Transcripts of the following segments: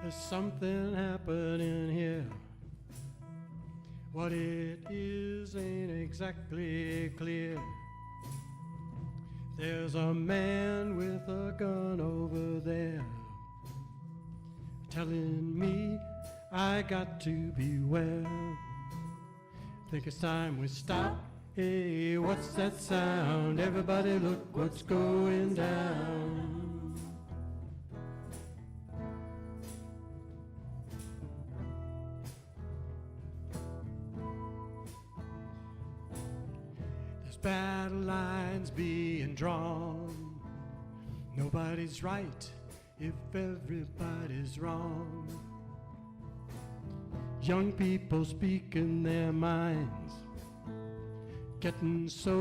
There's something happening here. What it is ain't exactly clear. There's a man with a gun over there telling me I got to beware. Think it's time we stop. Hey, what's that sound? Everybody look what's going down. Battle lines being drawn. Nobody's right if everybody's wrong. Young people speaking their minds, getting so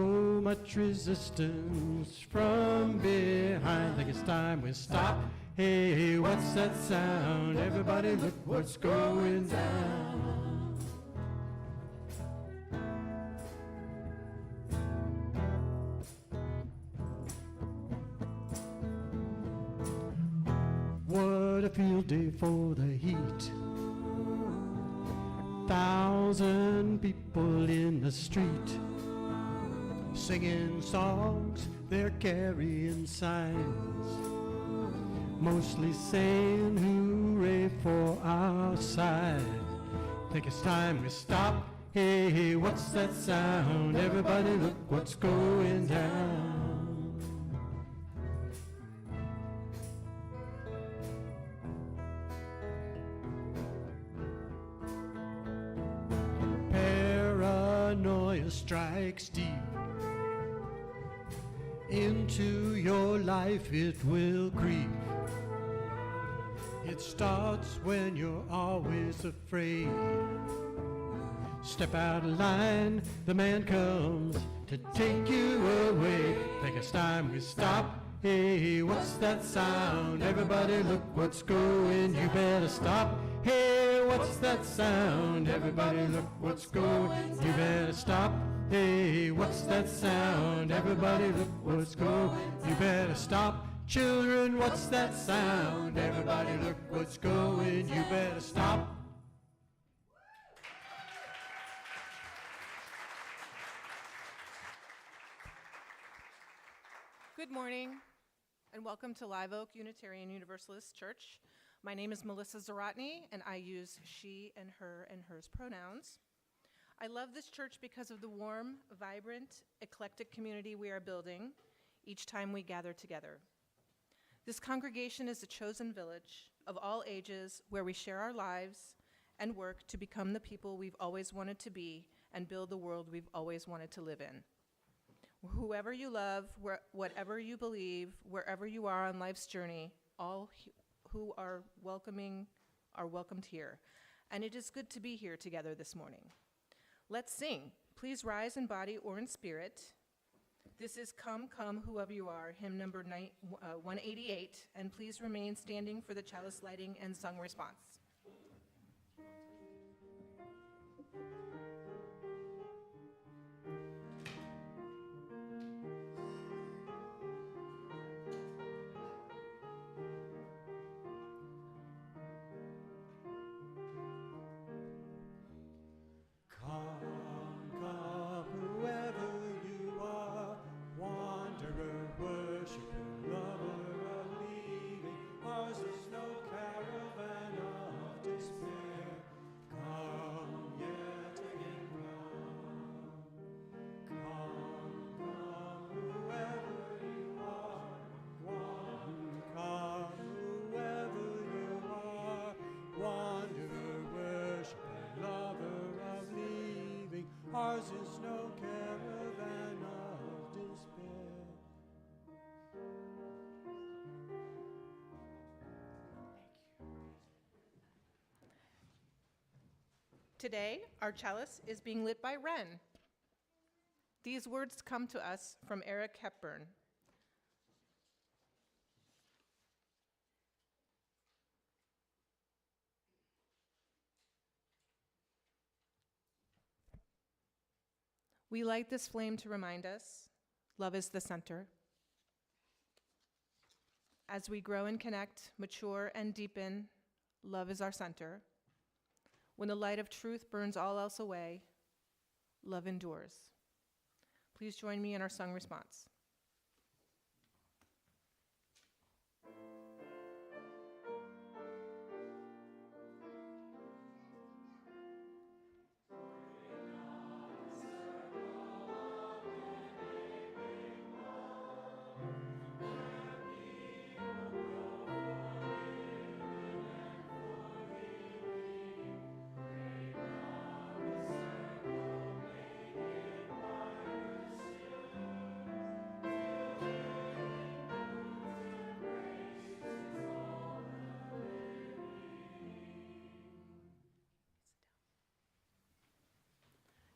much resistance from behind. Think it's time we stop. Hey, what's that sound? Everybody look what's going down. What a field day for the heat. 1,000 people in the street, singing songs, they're carrying signs, mostly saying hooray for our side. Think it's time we stop. Hey, what's that sound? Everybody look what's going down. Paranoia strikes deep into your life, it will creep. It starts when you're always afraid. Step out of line, the man comes to take you away. Think it's time we stop. Hey, what's that sound? Everybody look what's going. You better stop. Hey, what's that sound? Everybody look what's going. You better stop. Hey, what's that sound? Everybody look what's going. You better stop. Children, what's that sound? Everybody look what's going. You better stop. Good morning, and welcome to Live Oak Unitarian Universalist Church. My name is Melissa Zaratny, and I use she and hers pronouns. I love this church because of the warm, vibrant, eclectic community we are building each time we gather together. This congregation is a chosen village of all ages where we share our lives and work to become the people we've always wanted to be and build the world we've always wanted to live in. Whoever you love, whatever you believe, wherever you are on life's journey, all who are welcomed here. And it is good to be here together this morning. Let's sing. Please rise in body or in spirit. This is Come, Come, Whoever You Are, hymn number 188, and please remain standing for the chalice lighting and sung response. Ours is no caravan of despair. Thank you. Today, our chalice is being lit by Wren. These words come to us from Eric Hepburn. We light this flame to remind us love is the center. As we grow and connect, mature and deepen, love is our center. When the light of truth burns all else away, love endures. Please join me in our sung response.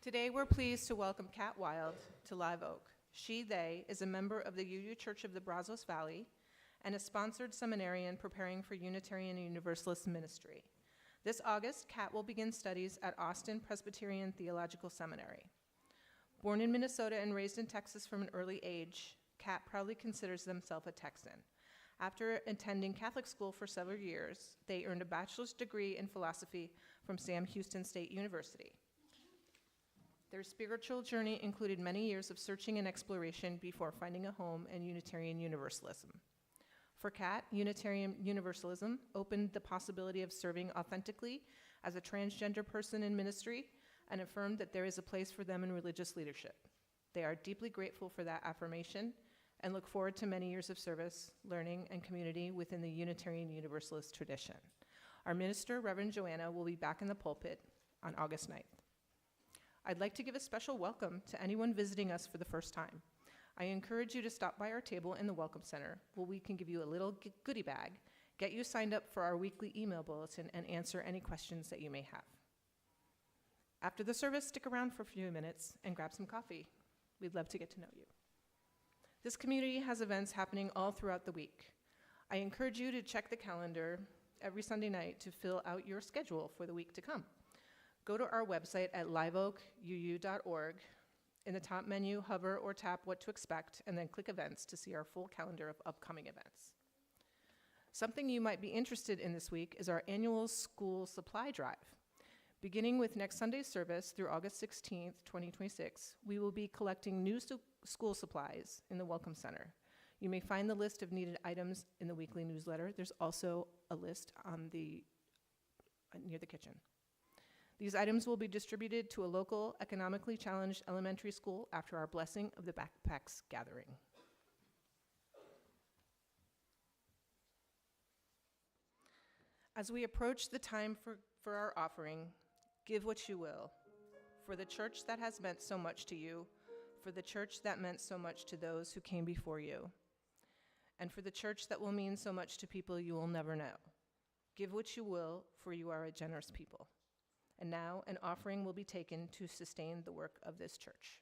Today, we're pleased to welcome Kat Wild to Live Oak. They is a member of the UU Church of the Brazos Valley and a sponsored seminarian preparing for Unitarian Universalist ministry. This August, Kat will begin studies at Austin Presbyterian Theological Seminary. Born in Minnesota and raised in Texas from an early age, Kat proudly considers themselves a Texan. After attending Catholic school for several years, they earned a bachelor's degree in philosophy from Sam Houston State University. Their spiritual journey included many years of searching and exploration before finding a home in Unitarian Universalism. For Kat, Unitarian Universalism opened the possibility of serving authentically as a transgender person in ministry and affirmed that there is a place for them in religious leadership. They are deeply grateful for that affirmation and look forward to many years of service, learning, and community within the Unitarian Universalist tradition. Our minister, Reverend Joanna, will be back in the pulpit on August 9th. I'd like to give a special welcome to anyone visiting us for the first time. I encourage you to stop by our table in the Welcome Center, where we can give you a little goodie bag, get you signed up for our weekly email bulletin, and answer any questions that you may have. After the service, stick around for a few minutes and grab some coffee. We'd love to get to know you. This community has events happening all throughout the week. I encourage you to check the calendar every Sunday night to fill out your schedule for the week to come. Go to our website at liveoakuu.org. In the top menu, hover or tap what to expect, and then click events to see our full calendar of upcoming events. Something you might be interested in this week is our annual school supply drive. Beginning with next Sunday's service through August 16th, 2026, we will be collecting new school supplies in the Welcome Center. You may find the list of needed items in the weekly newsletter. There's also a list on near the kitchen. These items will be distributed to a local, economically challenged elementary school after our Blessing of the Backpacks gathering. As we approach the time for our offering, give what you will. For the church that has meant so much to you, for the church that meant so much to those who came before you, and for the church that will mean so much to people you will never know. Give what you will, for you are a generous people. And now an offering will be taken to sustain the work of this church.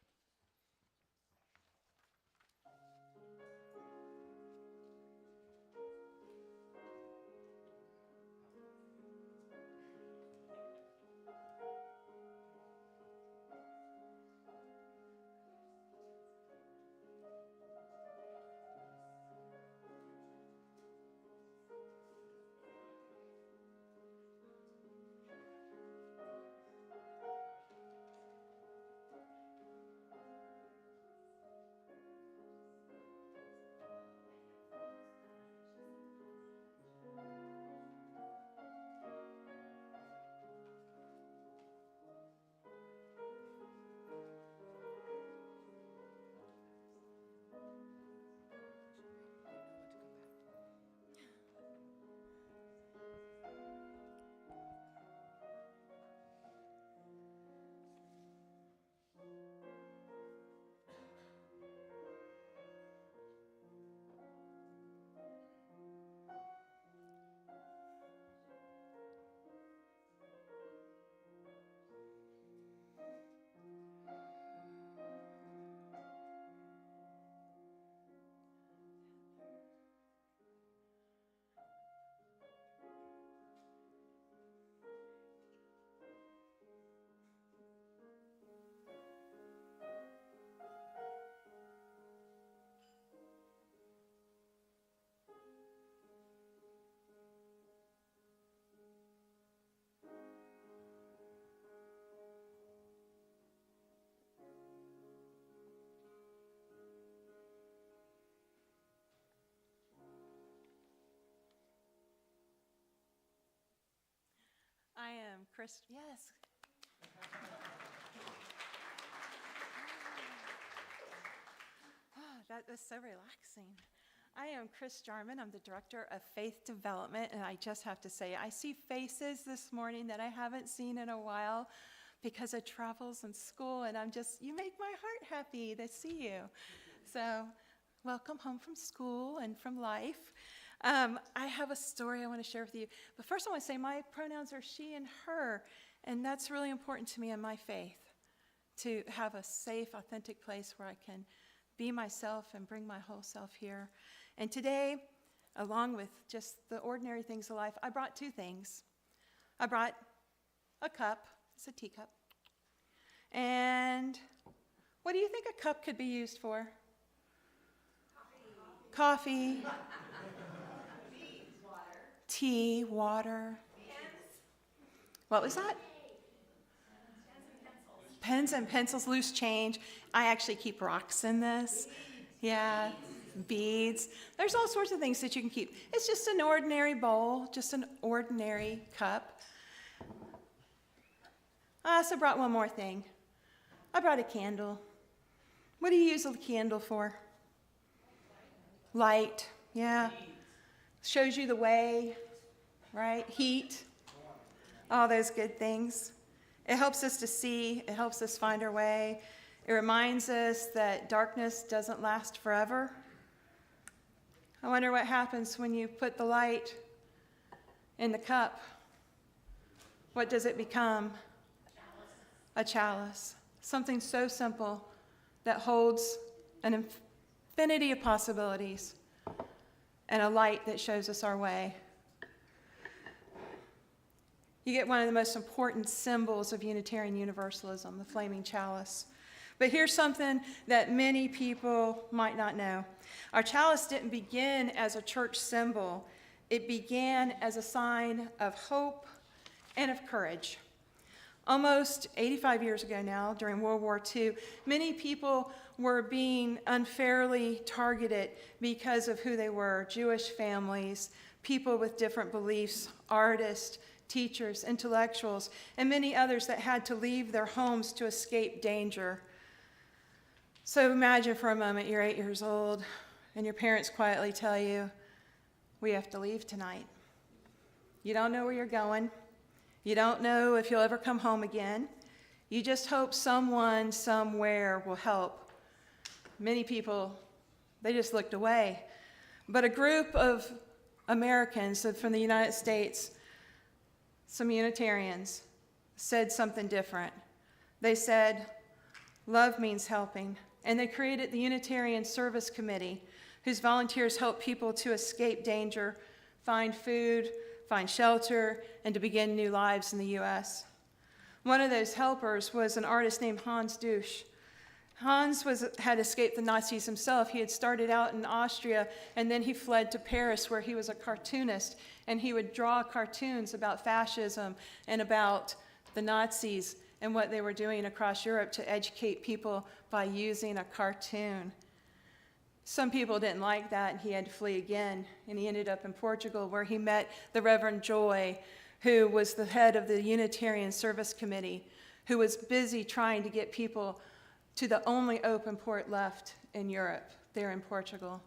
am Chris. Yes. Oh, that was so relaxing. I am Chris Jarman. I'm the Director of Faith Development, and I just have to say, I see faces this morning that I haven't seen in a while because of travels and school, and you make my heart happy to see you. So, welcome home from school and from life. I have a story I want to share with you, but first I want to say my pronouns are she and her, and that's really important to me in my faith, to have a safe, authentic place where I can be myself and bring my whole self here. And today, along with just the ordinary things of life, I brought two things. I brought a cup. It's a teacup. And what do you think a cup could be used for? Coffee. Tea, water. What was that? Pens and pencils, loose change. I actually keep rocks in this. Yeah, beads. There's all sorts of things that you can keep. It's just an ordinary bowl, just an ordinary cup. I also brought one more thing. I brought a candle. What do you use a candle for? Light, yeah. Shows you the way, right? Heat, all those good things. It helps us to see. It helps us find our way. It reminds us that darkness doesn't last forever. I wonder what happens when you put the light in the cup. What does it become? A chalice. Something so simple that holds an infinity of possibilities and a light that shows us our way. You get one of the most important symbols of Unitarian Universalism, the flaming chalice. But here's something that many people might not know. Our chalice didn't begin as a church symbol. It began as a sign of hope and of courage. Almost 85 years ago now, during World War II, many people were being unfairly targeted because of who they were: Jewish families, people with different beliefs, artists, teachers, intellectuals, and many others that had to leave their homes to escape danger. So imagine for a moment you're 8 years old and your parents quietly tell you, "We have to leave tonight." You don't know where you're going. You don't know if you'll ever come home again. You just hope someone somewhere will help. Many people, they just looked away. But a group of Americans from the United States, some Unitarians, said something different. They said, love means helping. And they created the Unitarian Service Committee, whose volunteers help people to escape danger, find food, find shelter, and to begin new lives in the U.S. One of those helpers was an artist named Hans Dusch. Hans had escaped the Nazis himself. He had started out in Austria, and then he fled to Paris, where he was a cartoonist, and he would draw cartoons about fascism and about the Nazis and what they were doing across Europe to educate people by using a cartoon. Some people didn't like that, and he had to flee again, and he ended up in Portugal, where he met the Reverend Joy, who was the head of the Unitarian Service Committee, who was busy trying to get people to the only open port left in Europe, there in Portugal.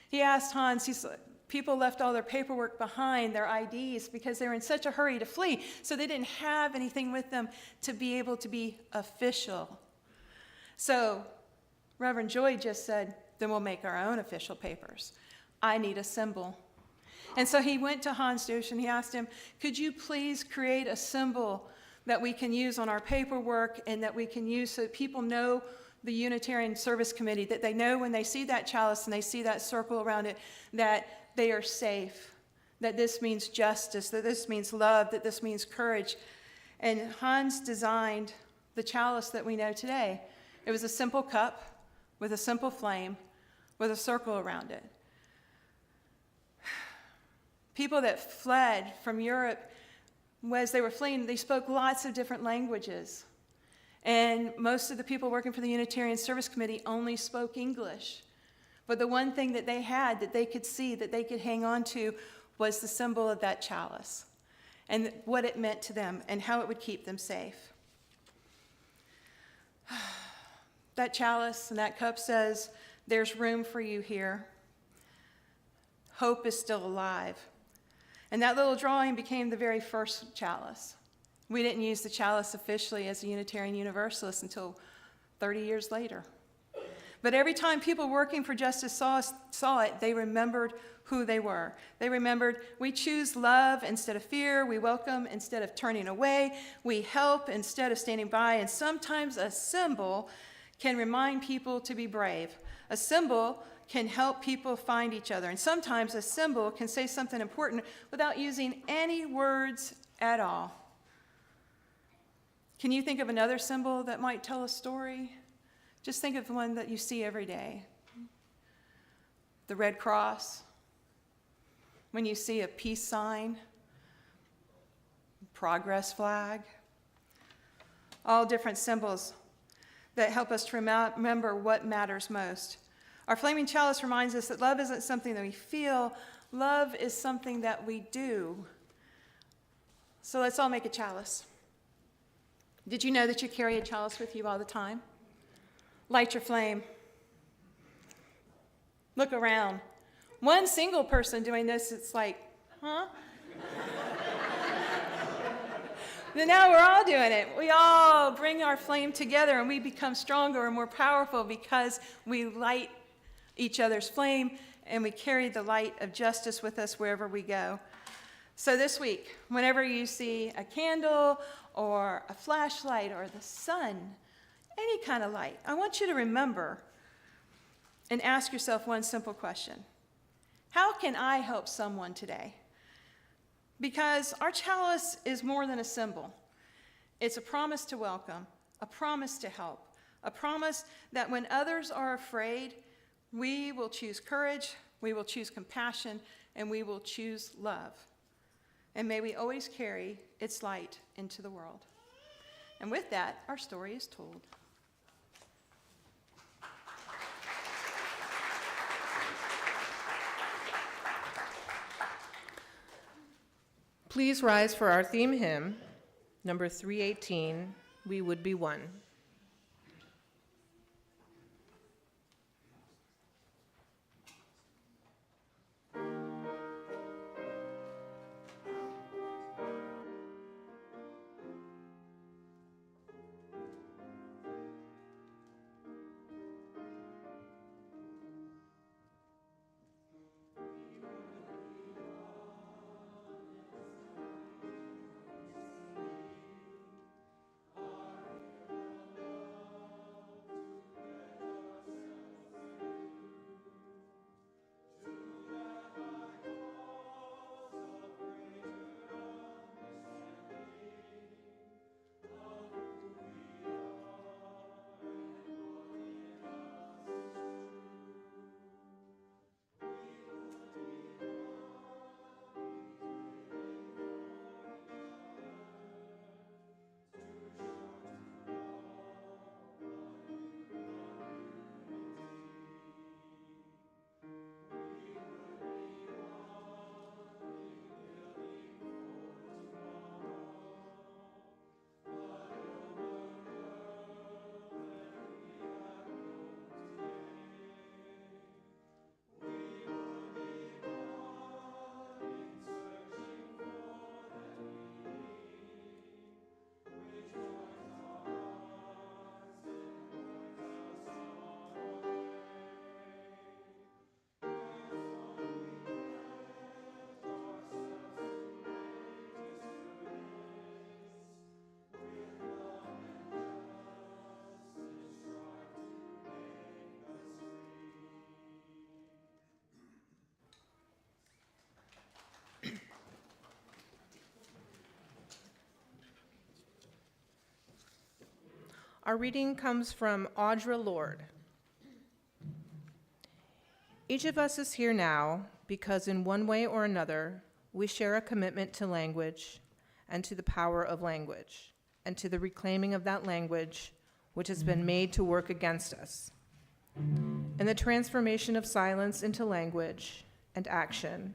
He asked Hans, people left all their paperwork behind, their IDs, because they were in such a hurry to flee, so they didn't have anything with them to be able to be official. So Reverend Joy just said, then we'll make our own official papers. I need a symbol. And so he went to Hans Dusch and he asked him, could you please create a symbol that we can use on our paperwork and that we can use so that people know the Unitarian Service Committee, that they know when they see that chalice and they see that circle around it, that they are safe, that this means justice, that this means love, that this means courage. And Hans designed the chalice that we know today. It was a simple cup with a simple flame with a circle around it. People that fled from Europe, as they were fleeing, they spoke lots of different languages. And most of the people working for the Unitarian Service Committee only spoke English. But the one thing that they had, that they could see, that they could hang on to, was the symbol of that chalice. and what it meant to them and how it would keep them safe. That chalice and that cup says, there's room for you here. Hope is still alive. And that little drawing became the very first chalice. We didn't use the chalice officially as a Unitarian Universalist until 30 years later. But every time people working for justice saw it, they remembered who they were. They remembered, we choose love instead of fear. We welcome instead of turning away. We help instead of standing by. And sometimes a symbol can remind people to be brave. A symbol can help people find each other. And sometimes a symbol can say something important without using any words at all. Can you think of another symbol that might tell a story? Just think of one that you see every day. The Red Cross. When you see a peace sign, progress flag. All different symbols that help us to remember what matters most. Our flaming chalice reminds us that love isn't something that we feel. Love is something that we do. So let's all make a chalice. Did you know that you carry a chalice with you all the time? Light your flame. Look around. One single person doing this, it's like, huh? Then now we're all doing it. We all bring our flame together and we become stronger and more powerful because we light each other's flame and we carry the light of justice with us wherever we go. So this week, whenever you see a candle or a flashlight or the sun, any kind of light, I want you to remember and ask yourself one simple question. How can I help someone today? Because our chalice is more than a symbol. It's a promise to welcome, a promise to help, a promise that when others are afraid, we will choose courage, we will choose compassion, and we will choose love. And may we always carry its light into the world. And with that, our story is told. Please rise for our theme hymn, number 318, We Would Be One. Our reading comes from Audra Lord. Each of us is here now because in one way or another, we share a commitment to language and to the power of language and to the reclaiming of that language which has been made to work against us. In the transformation of silence into language and action,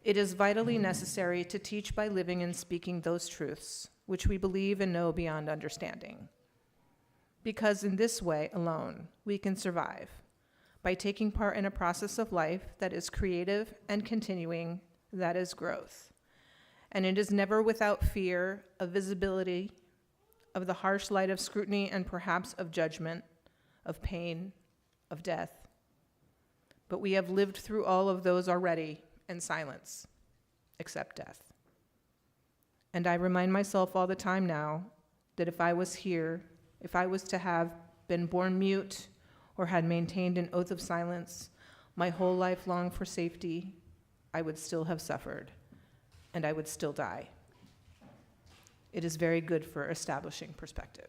It is vitally necessary to teach by living and speaking those truths which we believe and know beyond understanding. Because in this way alone, we can survive, by taking part in a process of life that is creative and continuing, that is growth. And it is never without fear of visibility, of the harsh light of scrutiny and perhaps of judgment, of pain, of death. But we have lived through all of those already in silence, except death. And I remind myself all the time now that if I was here, if I was to have been born mute or had maintained an oath of silence my whole life long for safety, I would still have suffered, and I would still die. It is very good for establishing perspective.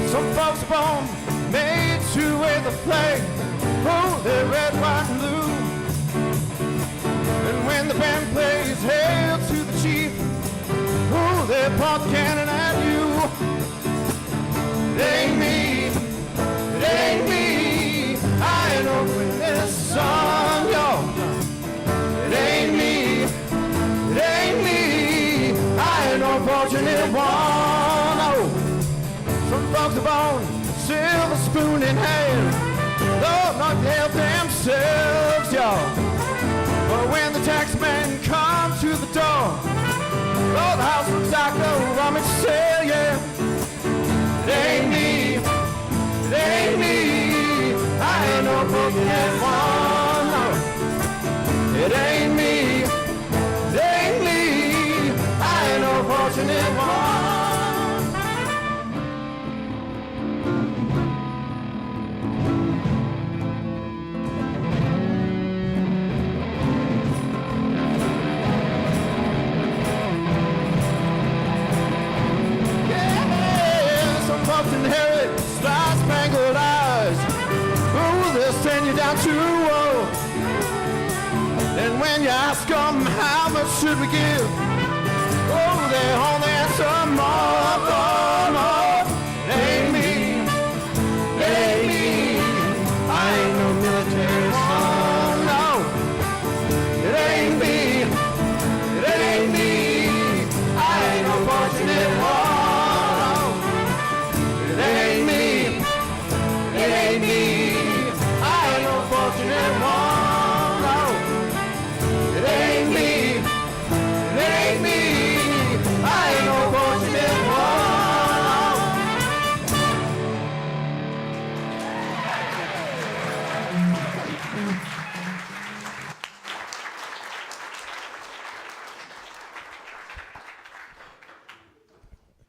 Some folks born made to wear the flag, oh, they're red, white, and blue. And when the band plays Hail to the Chief, oh, they point the cannon at you. It ain't me, it ain't me, I ain't opening this song, yo. It ain't me, it ain't me, I ain't no fortunate one, oh. Some folks are born silver spoon in hand, Lord, not to help themselves, y'all. But when the tax man comes to the door, Lord, the house looks like a rummage sale, yeah. It ain't me, it ain't me, I ain't no fortunate one, no. It ain't me, I ain't no fortunate one. Inherit star-spangled eyes. Oh, they'll send you down to woe. And when you ask them how much should we give, oh, they only answer more, more, more. It ain't me, it ain't me, I ain't no military son, no. It ain't me, I ain't no fortunate one. It ain't me, I ain't no fortunate one, no. It ain't me, I ain't no fortunate one.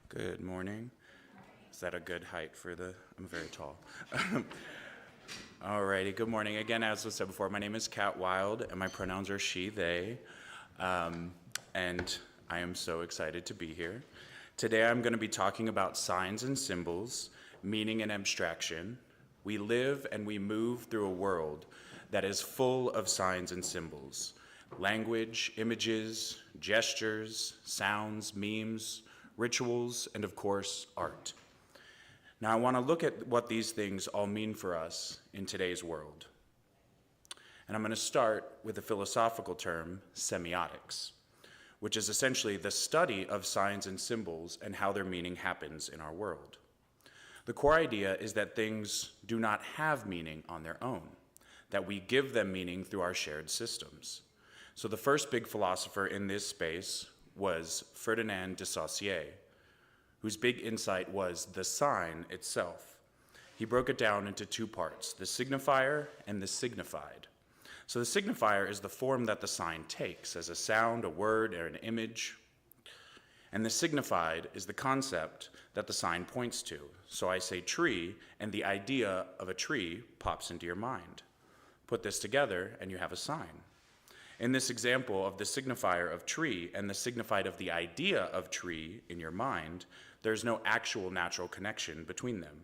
Good morning. Is that a good height for the, I'm very tall. Alrighty, good morning. Again, as was said before, my name is Kat Wild, and my pronouns are she, they, and I am so excited to be here. Today I'm going to be talking about signs and symbols, meaning and abstraction. We live and we move through a world that is full of signs and symbols. Language, images, gestures, sounds, memes, rituals, and of course, art. Now, I want to look at what these things all mean for us in today's world. And I'm going to start with the philosophical term, semiotics, which is essentially the study of signs and symbols and how their meaning happens in our world. The core idea is that things do not have meaning on their own, that we give them meaning through our shared systems. So the first big philosopher in this space was Ferdinand de Saussure, whose big insight was the sign itself. He broke it down into two parts, the signifier and the signified. So the signifier is the form that the sign takes as a sound, a word, or an image. And the signified is the concept that the sign points to. So I say tree, and the idea of a tree pops into your mind. Put this together, and you have a sign. In this example of the signifier of tree and the signified of the idea of tree in your mind, there's no actual natural connection between them.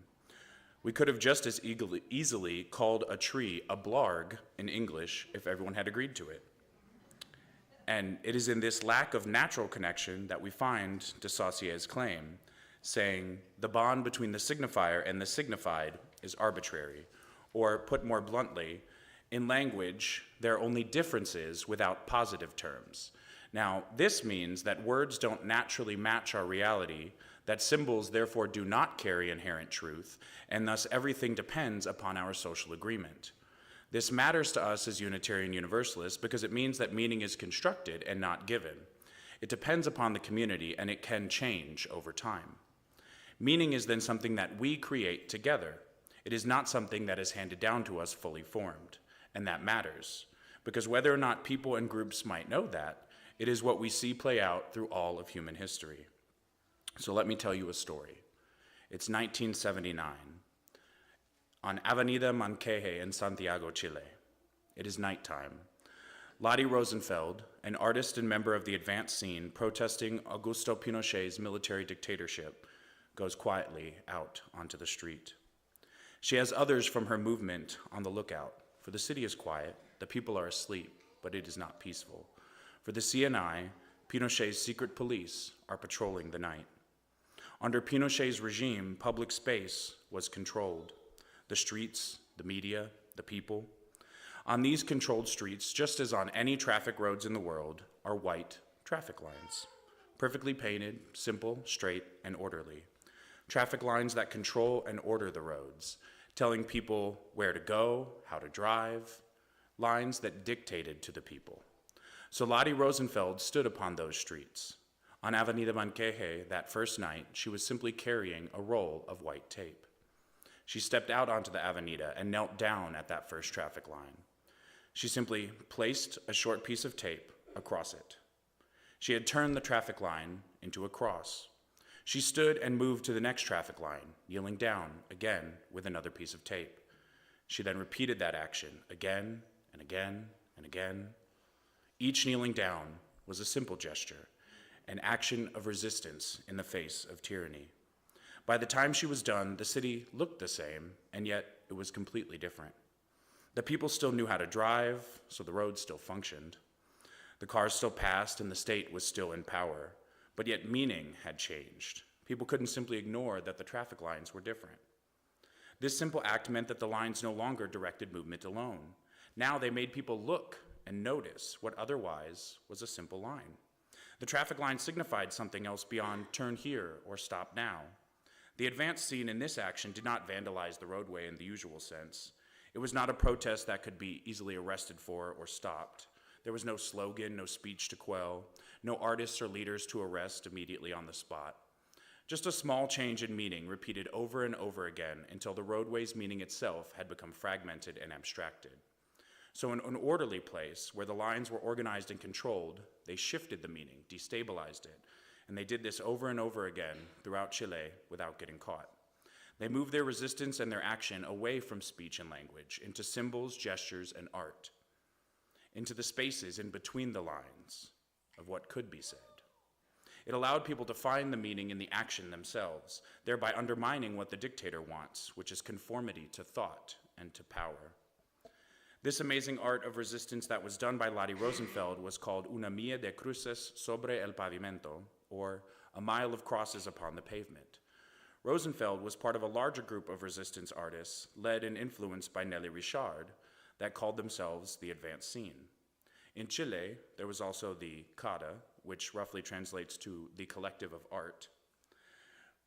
We could have just as easily called a tree a blarg in English if everyone had agreed to it. And it is in this lack of natural connection that we find de Saussure's claim, saying the bond between the signifier and the signified is arbitrary, or put more bluntly, in language, there are only differences without positive terms. Now, this means that words don't naturally match our reality, that symbols therefore do not carry inherent truth, and thus everything depends upon our social agreement. This matters to us as Unitarian Universalists because it means that meaning is constructed and not given. It depends upon the community, and it can change over time. Meaning is then something that we create together. It is not something that is handed down to us fully formed, and that matters, because whether or not people and groups might know that, it is what we see play out through all of human history. So let me tell you a story. It's 1979. On Avenida Manqueje in Santiago, Chile. It is nighttime. Lottie Rosenfeld, an artist and member of the Advanced Scene protesting Augusto Pinochet's military dictatorship, goes quietly out onto the street. She has others from her movement on the lookout, for the city is quiet, the people are asleep, but it is not peaceful. For the CNI, Pinochet's secret police are patrolling the night. Under Pinochet's regime, public space was controlled. The streets, the media, the people. On these controlled streets, just as on any traffic roads in the world, are white traffic lines. Perfectly painted, simple, straight, and orderly. Traffic lines that control and order the roads, telling people where to go, how to drive, lines that dictated to the people. So Lottie Rosenfeld stood upon those streets. On Avenida Manqueje that first night, she was simply carrying a roll of white tape. She stepped out onto the Avenida and knelt down at that first traffic line. She simply placed a short piece of tape across it. She had turned the traffic line into a cross. She stood and moved to the next traffic line, kneeling down again with another piece of tape. She then repeated that action again and again and again. Each kneeling down was a simple gesture, an action of resistance in the face of tyranny. By the time she was done, the city looked the same, and yet it was completely different. The people still knew how to drive, so the roads still functioned. The cars still passed, and the state was still in power, but yet meaning had changed. People couldn't simply ignore that the traffic lines were different. This simple act meant that the lines no longer directed movement alone. Now they made people look and notice what otherwise was a simple line. The traffic line signified something else beyond turn here or stop now. The advanced scene in this action did not vandalize the roadway in the usual sense. It was not a protest that could be easily arrested for or stopped. There was no slogan, no speech to quell, no artists or leaders to arrest immediately on the spot. Just a small change in meaning repeated over and over again until the roadway's meaning itself had become fragmented and abstracted. So in an orderly place where the lines were organized and controlled, they shifted the meaning, destabilized it, and they did this over and over again throughout Chile without getting caught. They moved their resistance and their action away from speech and language into symbols, gestures, and art, into the spaces in between the lines of what could be said. It allowed people to find the meaning in the action themselves, thereby undermining what the dictator wants, which is conformity to thought and to power. This amazing art of resistance that was done by Lottie Rosenfeld was called Una milla de cruces sobre el pavimento, or a mile of crosses upon the pavement. Rosenfeld was part of a larger group of resistance artists led and influenced by Nelly that called themselves the Advanced Scene. In Chile, there was also the CADA, which roughly translates to the Collective of Art,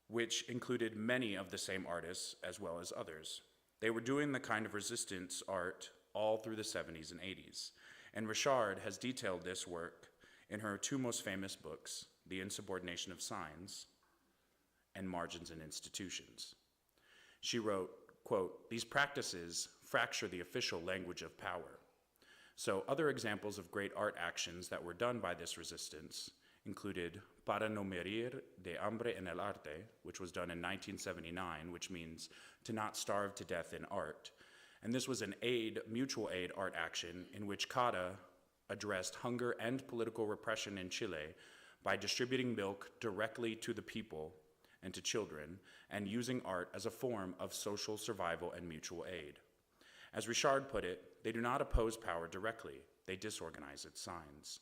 which included many of the same artists as well as others. They were doing the kind of resistance art all through the 70s and 80s, and Richard has detailed this work in her two most famous books, The Insubordination of Signs and Margins and Institutions. She wrote, quote, "These practices fracture the official language of power." So other examples of great art actions that were done by this resistance included Para no morir de hambre en el arte, which was done in 1979, which means to not starve to death in art. And this was an mutual aid art action in which CADA addressed hunger and political repression in Chile by distributing milk directly to the people and to children, and using art as a form of social survival and mutual aid. As Richard put it, they do not oppose power directly, they disorganize its signs.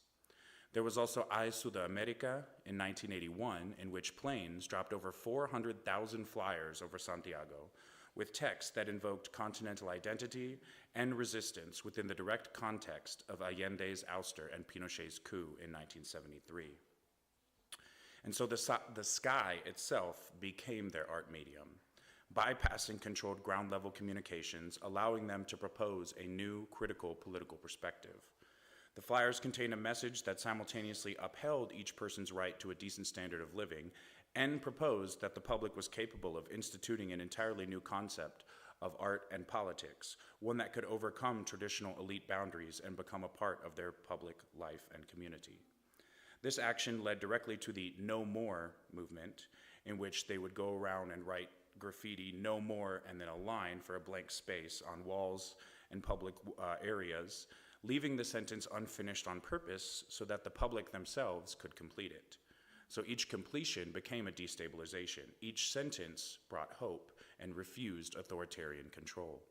There was also Ay Sudamerica in 1981, in which planes dropped over 400,000 flyers over Santiago with text that invoked continental identity and resistance within the direct context of Allende's ouster and Pinochet's coup in 1973. And so the sky itself became their art medium, bypassing controlled ground-level communications, allowing them to propose a new critical political perspective. The flyers contained a message that simultaneously upheld each person's right to a decent standard of living and proposed that the public was capable of instituting an entirely new concept of art and politics, one that could overcome traditional elite boundaries and become a part of their public life and community. This action led directly to the No More movement, in which they would go around and write graffiti, no more, and then a line for a blank space on walls and public areas, leaving the sentence unfinished on purpose so that the public themselves could complete it. So each completion became a destabilization. Each sentence brought hope and refused authoritarian control.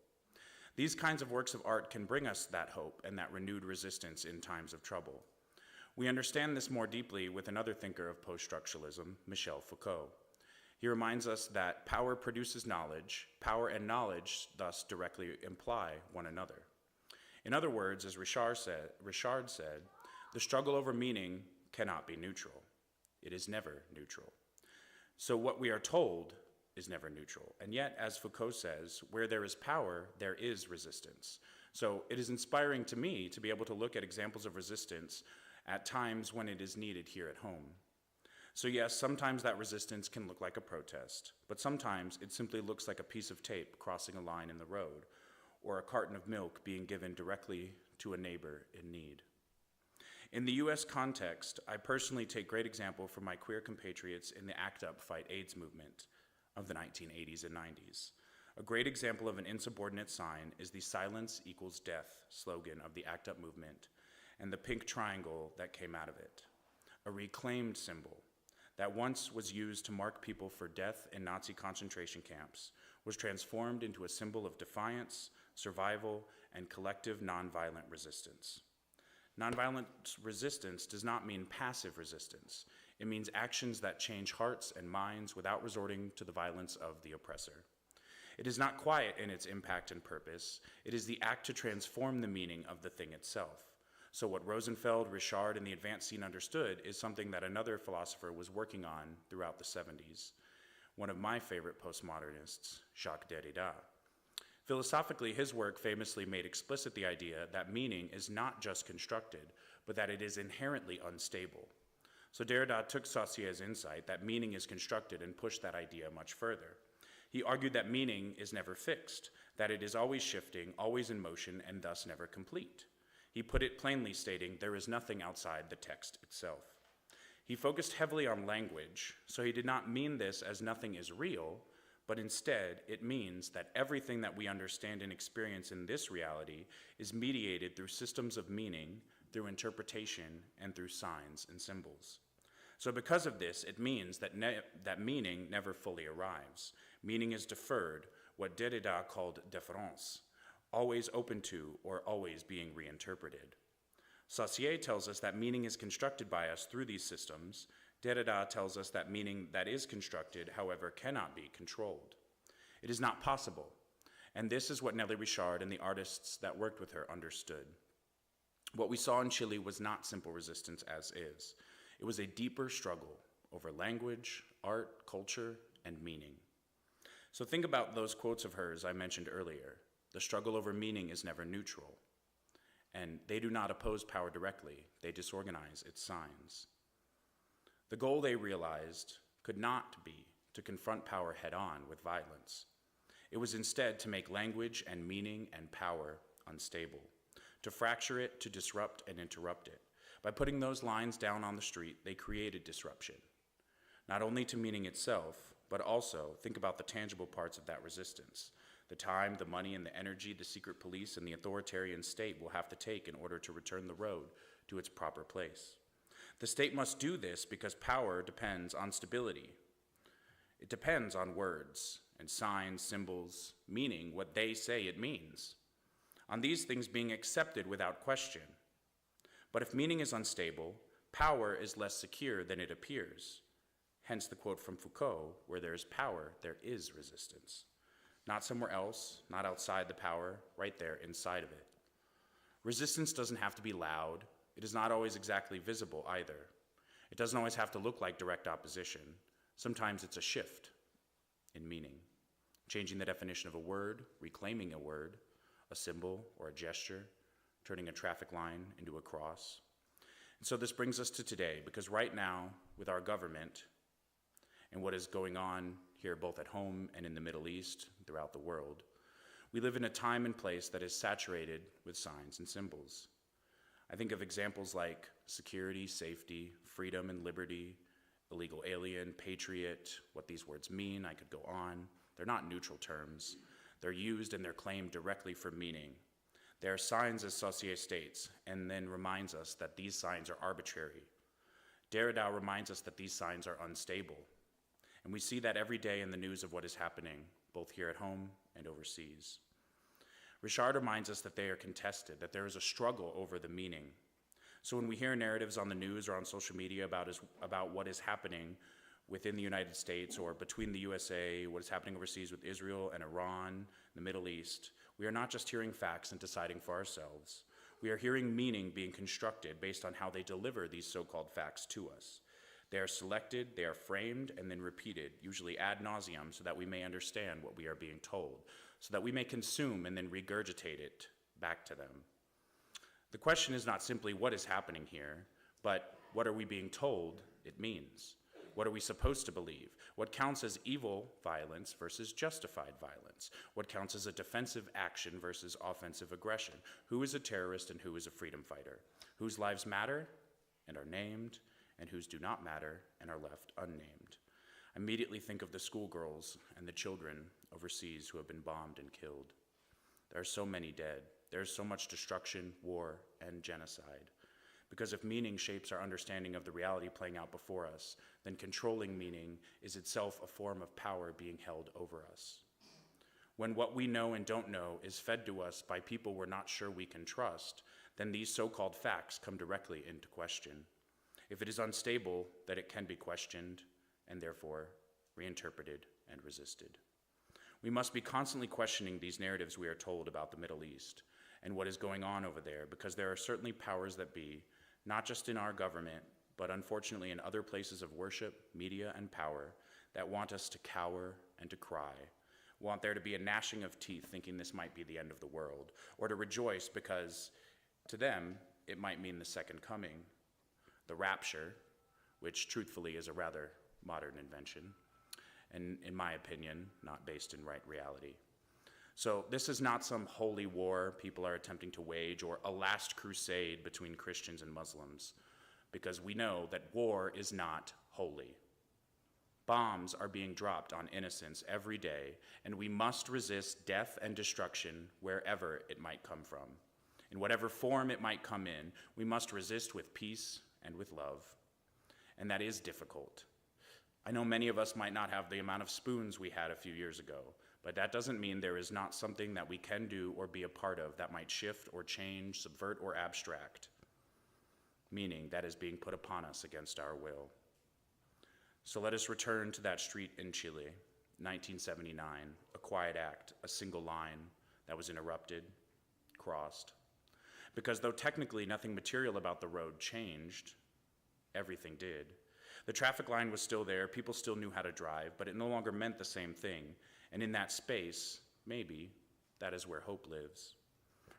These kinds of works of art can bring us that hope and that renewed resistance in times of trouble. We understand this more deeply with another thinker of post-structuralism, Michel Foucault. He reminds us that power produces knowledge, power and knowledge thus directly imply one another. In other words, as Richard said, the struggle over meaning cannot be neutral. It is never neutral. So what we are told is never neutral. And yet, as Foucault says, where there is power, there is resistance. So it is inspiring to me to be able to look at examples of resistance at times when it is needed here at home. So yes, sometimes that resistance can look like a protest, but sometimes it simply looks like a piece of tape crossing a line in the road, or a carton of milk being given directly to a neighbor in need. In the US context, I personally take great example from my queer compatriots in the ACT UP Fight AIDS movement of the 1980s and 90s. A great example of an insubordinate sign is the silence equals death slogan of the ACT UP movement and the pink triangle that came out of it. A reclaimed symbol that once was used to mark people for death in Nazi concentration camps was transformed into a symbol of defiance, survival, and collective nonviolent resistance. Nonviolent resistance does not mean passive resistance. It means actions that change hearts and minds without resorting to the violence of the oppressor. It is not quiet in its impact and purpose. It is the act to transform the meaning of the thing itself. So what Rosenfeld, Richard, and the advanced scene understood is something that another philosopher was working on throughout the 70s, one of my favorite postmodernists, Jacques Derrida. Philosophically, his work famously made explicit the idea that meaning is not just constructed, but that it is inherently unstable. So Derrida took Sautier's insight that meaning is constructed and pushed that idea much further. He argued that meaning is never fixed, that it is always shifting, always in motion, and thus never complete. He put it plainly, stating, there is nothing outside the text itself. He focused heavily on language, so he did not mean this as nothing is real, but instead it means that everything that we understand and experience in this reality is mediated through systems of meaning, through interpretation, and through signs and symbols. So because of this, it means that meaning never fully arrives. Meaning is deferred, what Derrida called déférence, always open to or always being reinterpreted. Saussure tells us that meaning is constructed by us through these systems. Derrida tells us that meaning that is constructed, however, cannot be controlled. It is not possible, and this is what Nelly Richard and the artists that worked with her understood. What we saw in Chile was not simple resistance as is. It was a deeper struggle over language, art, culture, and meaning. So think about those quotes of hers I mentioned earlier. The struggle over meaning is never neutral, and they do not oppose power directly, they disorganize its signs. The goal they realized could not be to confront power head-on with violence. It was instead to make language and meaning and power unstable, to fracture it, to disrupt and interrupt it, By putting those lines down on the street, they created disruption, not only to meaning itself, but also think about the tangible parts of that resistance, the time, the money, and the energy the secret police and the authoritarian state will have to take in order to return the road to its proper place. The state must do this because power depends on stability. It depends on words and signs, symbols, meaning what they say it means, on these things being accepted without question. But if meaning is unstable, power is less secure than it appears. Hence the quote from Foucault, where there is power, there is resistance. Not somewhere else, not outside the power, right there inside of it. Resistance doesn't have to be loud. It is not always exactly visible either. It doesn't always have to look like direct opposition. Sometimes it's a shift in meaning, changing the definition of a word, reclaiming a word, a symbol or a gesture, turning a traffic line into a cross. And so this brings us to today, because right now, with our government and what is going on here both at home and in the Middle East, throughout the world, we live in a time and place that is saturated with signs and symbols. I think of examples like security, safety, freedom and liberty, illegal alien, patriot, what these words mean. I could go on. They're not neutral terms. They're used and they're claimed directly for meaning. They are signs as societe states, and then reminds us that these signs are arbitrary. Derrida reminds us that these signs are unstable. And we see that every day in the news of what is happening, both here at home and overseas. Richard reminds us that they are contested, that there is a struggle over the meaning. So when we hear narratives on the news or on social media about what is happening within the United States or between the USA, what is happening overseas with Israel and Iran, the Middle East, we are not just hearing facts and deciding for ourselves. We are hearing meaning being constructed based on how they deliver these so-called facts to us. They are selected, they are framed, and then repeated, usually ad nauseum, so that we may understand what we are being told, so that we may consume and then regurgitate it back to them. The question is not simply what is happening here, but what are we being told it means? What are we supposed to believe? What counts as evil violence versus justified violence? What counts as a defensive action versus offensive aggression? Who is a terrorist and who is a freedom fighter? Whose lives matter and are named, and whose do not matter and are left unnamed? I immediately think of the schoolgirls and the children overseas who have been bombed and killed. There are so many dead. There is so much destruction, war, and genocide. Because if meaning shapes our understanding of the reality playing out before us, then controlling meaning is itself a form of power being held over us. When what we know and don't know is fed to us by people we're not sure we can trust, then these so-called facts come directly into question. If it is unstable, that it can be questioned and therefore reinterpreted and resisted. We must be constantly questioning these narratives we are told about the Middle East and what is going on over there, because there are certainly powers that be, not just in our government, but unfortunately in other places of worship, media, and power, that want us to cower and to cry, want there to be a gnashing of teeth thinking this might be the end of the world, or to rejoice because to them it might mean the second coming, the rapture, which truthfully is a rather modern invention, and in my opinion, not based in right reality. So this is not some holy war people are attempting to wage or a last crusade between Christians and Muslims, because we know that war is not holy. Bombs are being dropped on innocents every day, and we must resist death and destruction wherever it might come from. In whatever form it might come in, we must resist with peace and with love. And that is difficult. I know many of us might not have the amount of spoons we had a few years ago, but that doesn't mean there is not something that we can do or be a part of that might shift or change, subvert or abstract, meaning that is being put upon us against our will. So let us return to that street in Chile, 1979, a quiet act, a single line that was interrupted, crossed. Because though technically nothing material about the road changed, everything did. The traffic line was still there, people still knew how to drive, but it no longer meant the same thing. And in that space, maybe, that is where hope lives.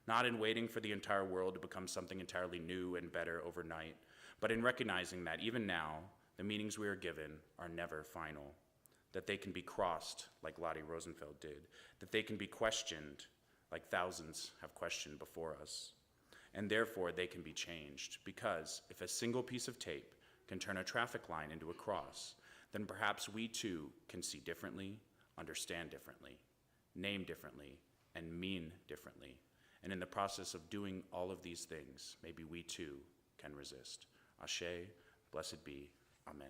Not in waiting for the entire world to become something entirely new and better overnight, but in recognizing that even now, the meanings we are given are never final, that they can be crossed like Lottie Rosenfeld did, that they can be questioned like thousands have questioned before us. and therefore they can be changed, because if a single piece of tape can turn a traffic line into a cross, then perhaps we too can see differently, understand differently, name differently, and mean differently. And in the process of doing all of these things, maybe we too can resist. Ashe, blessed be, amen.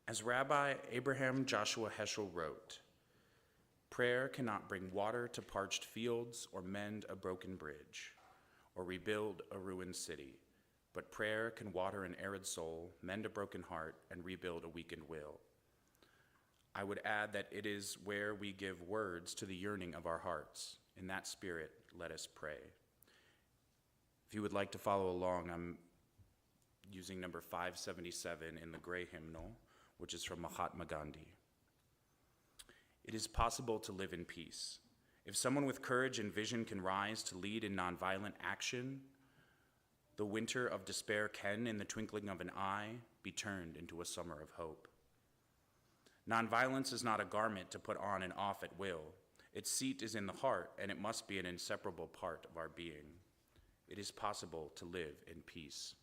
As Rabbi Abraham Joshua Heschel wrote, prayer cannot bring water to parched fields or mend a broken bridge or rebuild a ruined city, but prayer can water an arid soul, mend a broken heart, and rebuild a weakened will. I would add that it is where we give words to the yearning of our hearts. In that spirit, let us pray. If you would like to follow along, I'm using number 577 in the gray hymnal, which is from Mahatma Gandhi. It is possible to live in peace. If someone with courage and vision can rise to lead in nonviolent action, the winter of despair can, in the twinkling of an eye, be turned into a summer of hope. Nonviolence is not a garment to put on and off at will. Its seat is in the heart, and it must be an inseparable part of our being. It is possible to live in peace.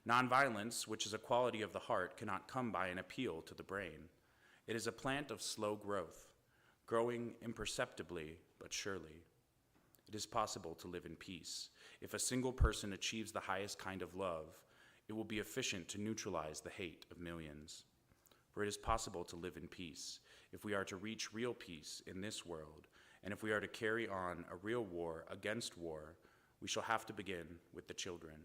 Nonviolence, which is a quality of the heart, cannot come by an appeal to the brain. It is a plant of slow growth, growing imperceptibly but surely. It is possible to live in peace. If a single person achieves the highest kind of love, it will be efficient to neutralize the hate of millions. For it is possible to live in peace if we are to reach real peace in this world, and if we are to carry on a real war against war, we shall have to begin with the children.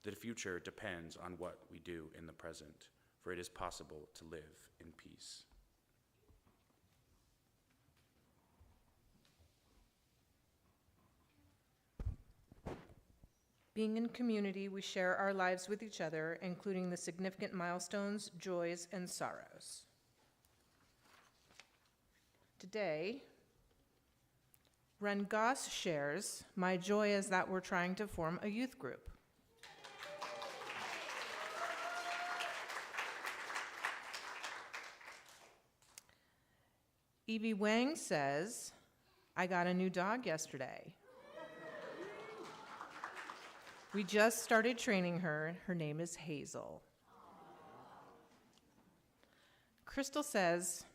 The future depends on what we do in the present, for it is possible to live in peace. Being in community, we share our lives with each other, including the significant milestones, joys, and sorrows. Today, Ren Goss shares, "My joy is that we're trying to form a youth group." Evie Wang says, "I got a new dog yesterday. We just started training her. Her name is Hazel." Crystal says,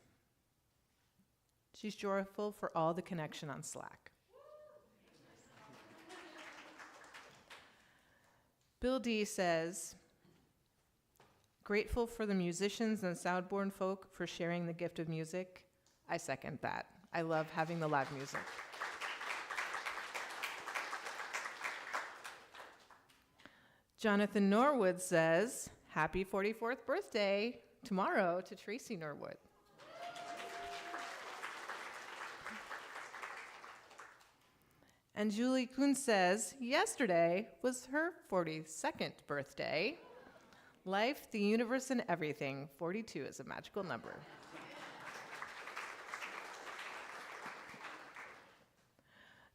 she's joyful for all the connection on Slack. Bill D says, "Grateful for the musicians and Southbourne folk for sharing the gift of music." I second that. I love having the live music. Jonathan Norwood says, "Happy 44th birthday tomorrow to Tracy Norwood." And Julie Kuhn says, "Yesterday was her 42nd birthday. Life, the universe, and everything. 42 is a magical number."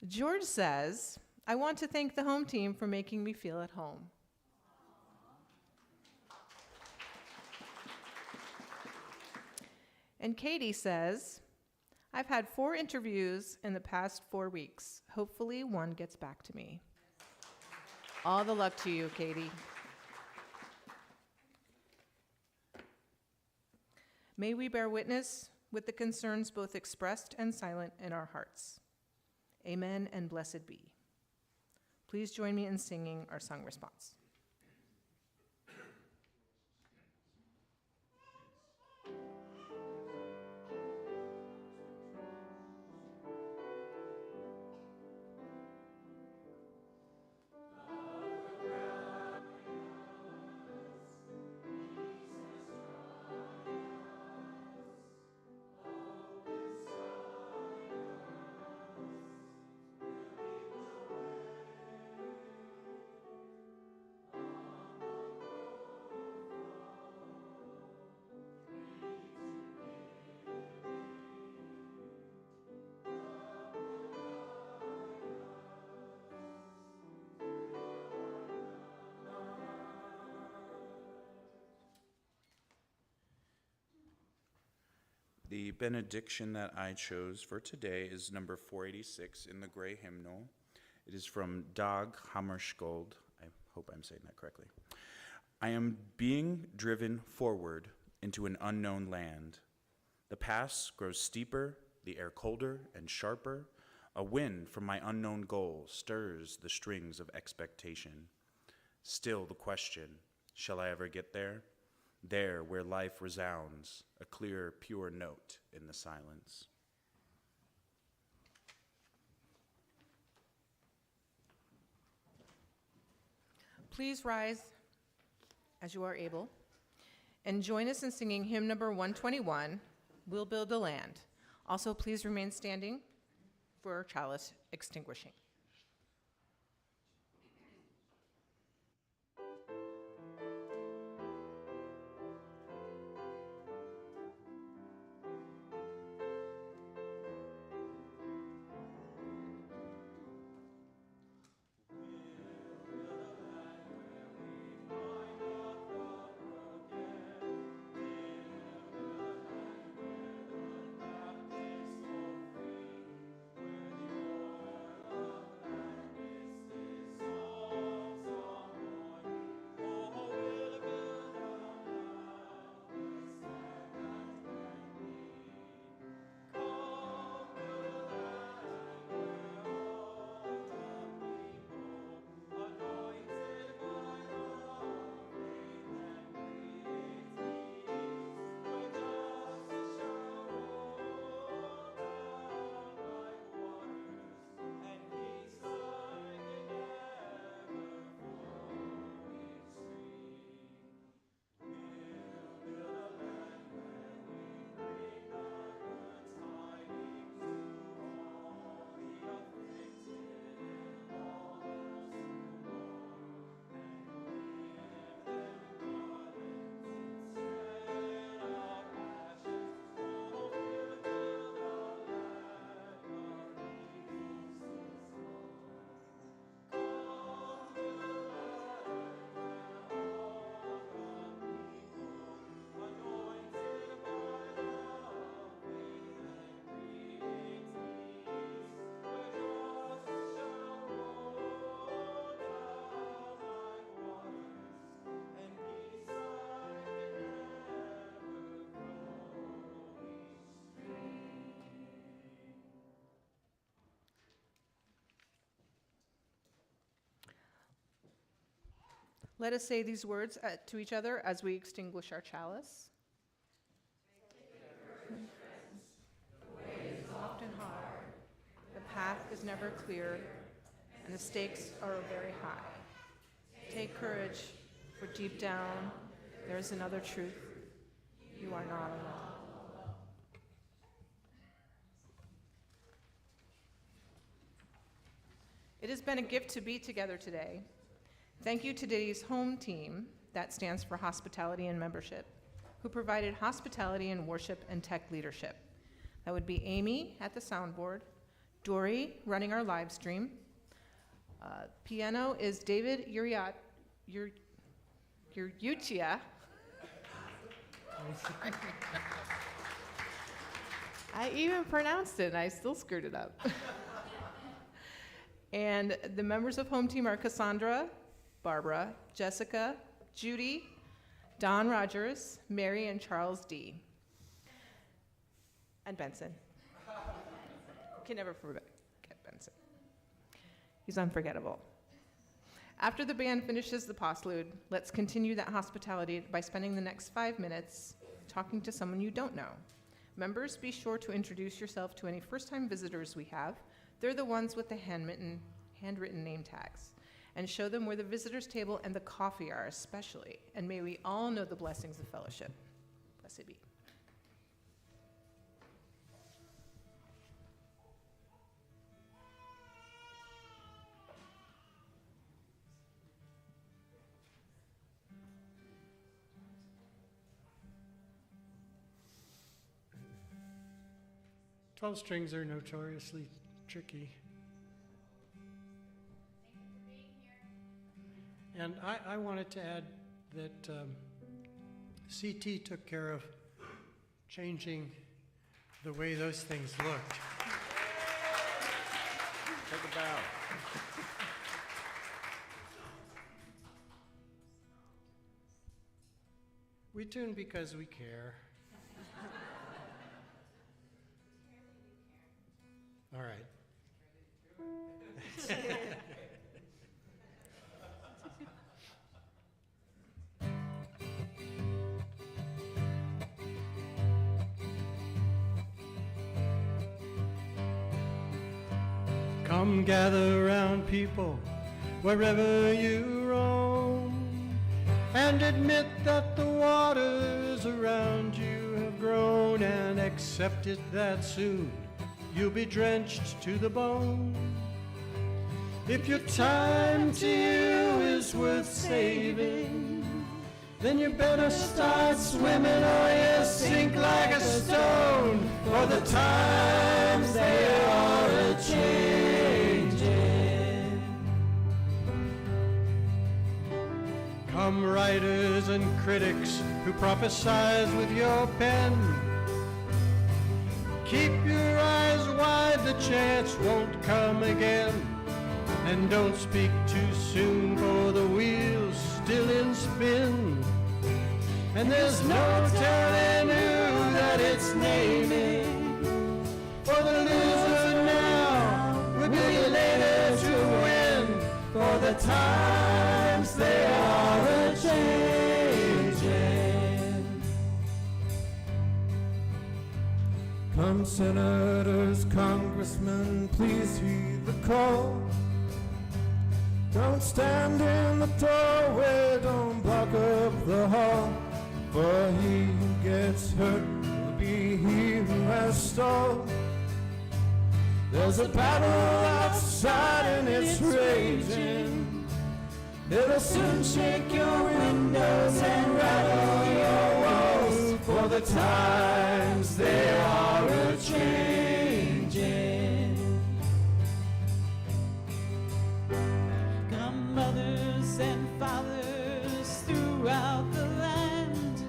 George says, "I want to thank the home team for making me feel at home." And Katie says, "I've had 4 interviews in the past 4 weeks. Hopefully one gets back to me." All the luck to you, Katie. May we bear witness with the concerns both expressed and silent in our hearts. Amen and blessed be. Please join me in singing our song response. The benediction that I chose for today is number 486 in the gray hymnal. It is from Dag Hammarskjöld. I hope I'm saying that correctly. I am being driven forward into an unknown land. The pass grows steeper, the air colder and sharper. A wind from my unknown goal stirs the strings of expectation. Still the question, shall I ever get there? There where life resounds, a clear, pure note in the silence. Please rise as you are able and join us in singing hymn number 121, We'll Build a Land. Also, please remain standing for chalice extinguishing. Let us say these words to each other as we extinguish our chalice. The way is often hard, the path is never clear, and the stakes are very high. Take courage, for deep down there is another truth. You are not alone. It has been a gift to be together today. Thank you to today's home team, that stands for hospitality and membership, who provided hospitality and worship and tech leadership. That would be Amy at the soundboard, Dory running our live stream. Piano is David Uriutia. I even pronounced it and I still screwed it up. And the members of home team are Cassandra, Barbara, Jessica, Judy, Don Rogers, Mary, and Charles D. And Benson. Can never forget Benson. He's unforgettable. After the band finishes the postlude, let's continue that hospitality by spending the next 5 minutes talking to someone you don't know. Members, be sure to introduce yourself to any first-time visitors we have. They're the ones with the handwritten name tags. And show them where the visitors' table and the coffee are especially. And may we all know the blessings of fellowship. Blessed be. Twelve strings are notoriously tricky. And I wanted to add that CT took care of changing the way those things looked. Take a bow. We tune because we care. All right. Come gather round, people, wherever you roam, and admit that the waters around you have grown, and accept it that soon you'll be drenched to the bone. If your time to you is worth saving, then you better start swimming or you sink like a stone, for the times they are a-changing. Come writers and critics who prophesize with your pen, keep your eyes wide, the chance won't come again. And don't speak too soon, for the wheel's still in spin, and there's no telling who that it's naming. For the loser now will be later to win, for the times they are a-changing. Come senators, congressmen, please heed the call. Don't stand in the doorway, don't block up the hall, for he who gets hurt will be he who has stalled. There's a battle outside and it's raging. It'll soon shake your windows and rattle your walls, for the times they are a-changing. Come mothers and fathers throughout the land,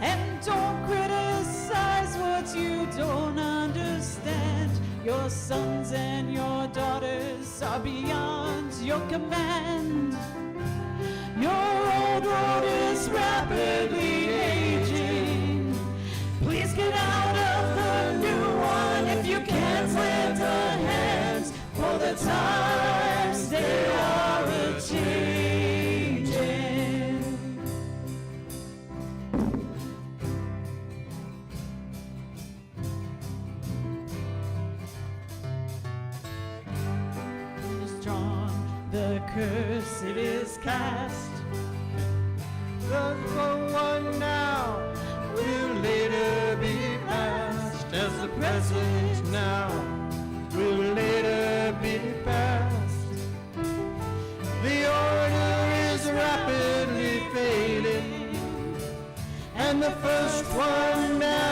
and don't criticize what you don't understand. Your sons and your daughters are beyond your command. Your old road is rapidly aging. Please get out of the new one if you can't lend a hand, for the times they are a-changing. Strong, the curse it is cast. The one now will later be past, as the present now will later be past. The order is rapidly fading, and the first one now